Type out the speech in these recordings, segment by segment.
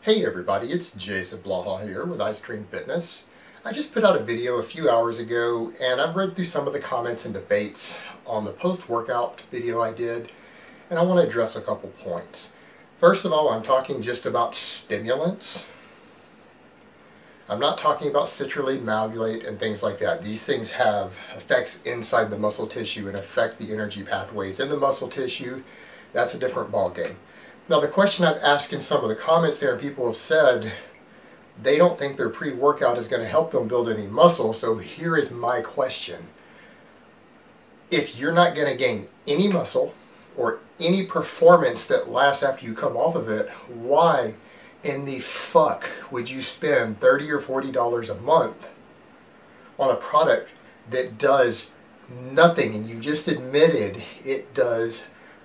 Hey everybody, it's Jason Blaha here with Ice Cream Fitness. I just put out a video a few hours ago and I've read through some of the comments and debates on the post-workout video I did, and I want to address a couple points. First of all, I'm talking just about stimulants. I'm not talking about citrulline, malolate, and things like that. These things have effects inside the muscle tissue and affect the energy pathways in the muscle tissue. That's a different ballgame. Now, the question I've asked in some of the comments there, people have said they don't think their pre-workout is going to help them build any muscle. So here is my question. If you're not going to gain any muscle or any performance that lasts after you come off of it, why in the fuck would you spend $30 or $40 a month on a product that does nothing? And you just admitted it does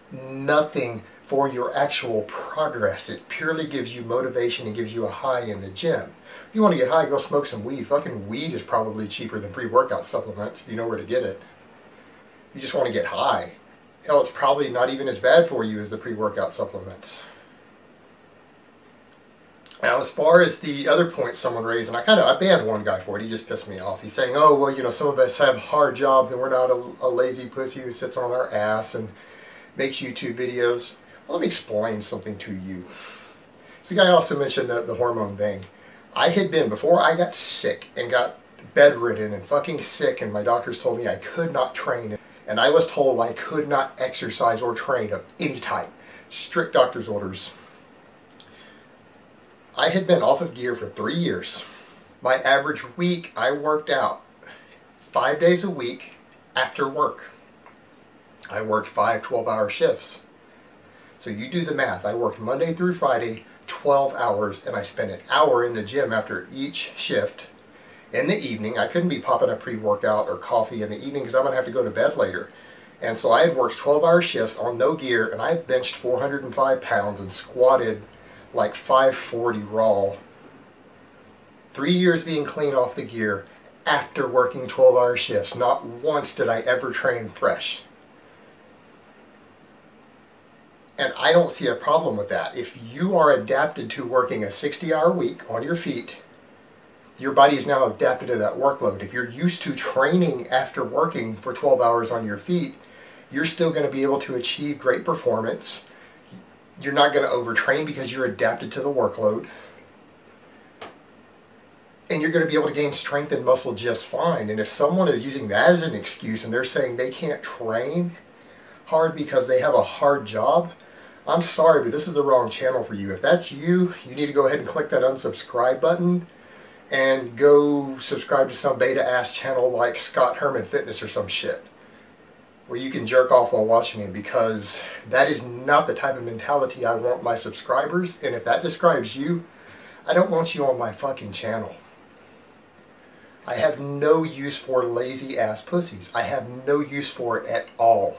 nothing for your actual progress. It purely gives you motivation and gives you a high in the gym. If you want to get high, go smoke some weed. Fucking weed is probably cheaper than pre-workout supplements if you know where to get it. You just want to get high. Hell, it's probably not even as bad for you as the pre-workout supplements. Now, as far as the other point someone raised, and I banned one guy for it. He just pissed me off. He's saying, oh, well, you know, some of us have hard jobs and we're not a lazy pussy who sits on our ass and makes YouTube videos. Well, let me explain something to you. This guy also mentioned the hormone thing. I had been, before I got sick and got bedridden and fucking sick, and my doctors told me I could not train, and I was told I could not exercise or train of any type. Strict doctor's orders. I had been off of gear for 3 years. My average week, I worked out 5 days a week after work. I worked 5 12-hour shifts. So you do the math. I worked Monday through Friday, 12 hours, and I spent an hour in the gym after each shift. In the evening, I couldn't be popping a pre-workout or coffee in the evening because I'm going to have to go to bed later. And so I had worked 12-hour shifts on no gear, and I benched 405 pounds and squatted like 540 raw. 3 years being clean off the gear after working 12-hour shifts. Not once did I ever train fresh. And I don't see a problem with that. If you are adapted to working a 60-hour week on your feet, your body is now adapted to that workload. If you're used to training after working for 12 hours on your feet, you're still going to be able to achieve great performance. You're not going to overtrain because you're adapted to the workload. And you're going to be able to gain strength and muscle just fine. And if someone is using that as an excuse and they're saying they can't train hard because they have a hard job, I'm sorry, but this is the wrong channel for you. If that's you, you need to go ahead and click that unsubscribe button and go subscribe to some beta-ass channel like Scott Herman Fitness or some shit, where you can jerk off while watching him, because that is not the type of mentality I want my subscribers. And if that describes you, I don't want you on my fucking channel. I have no use for lazy-ass pussies. I have no use for it at all.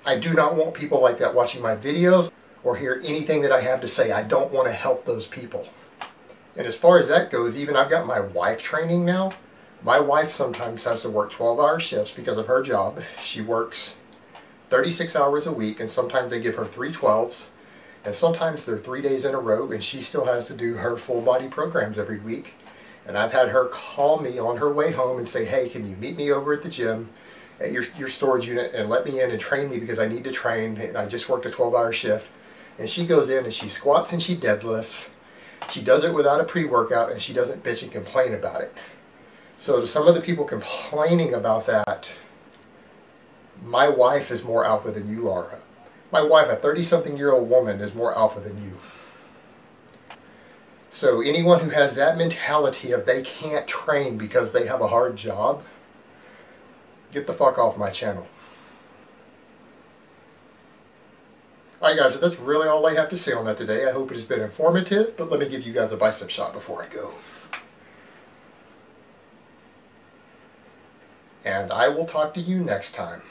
I do not want people like that watching my videos or hear anything that I have to say. I don't want to help those people. And as far as that goes, even I've got my wife training now. My wife sometimes has to work 12-hour shifts because of her job. She works 36 hours a week, and sometimes they give her 3 12s, and sometimes they're 3 days in a row, and she still has to do her full body programs every week. And I've had her call me on her way home and say, hey, can you meet me over at the gym at your storage unit and let me in and train me because I need to train, and I just worked a 12-hour shift. And she goes in and she squats and she deadlifts. She does it without a pre-workout, and she doesn't bitch and complain about it. So to some of the people complaining about that, my wife is more alpha than you are. My wife, a 30-something-year-old woman, is more alpha than you. So anyone who has that mentality of they can't train because they have a hard job, get the fuck off my channel. Alright guys, that's really all I have to say on that today. I hope it has been informative, but let me give you guys a bicep shot before I go. And I will talk to you next time.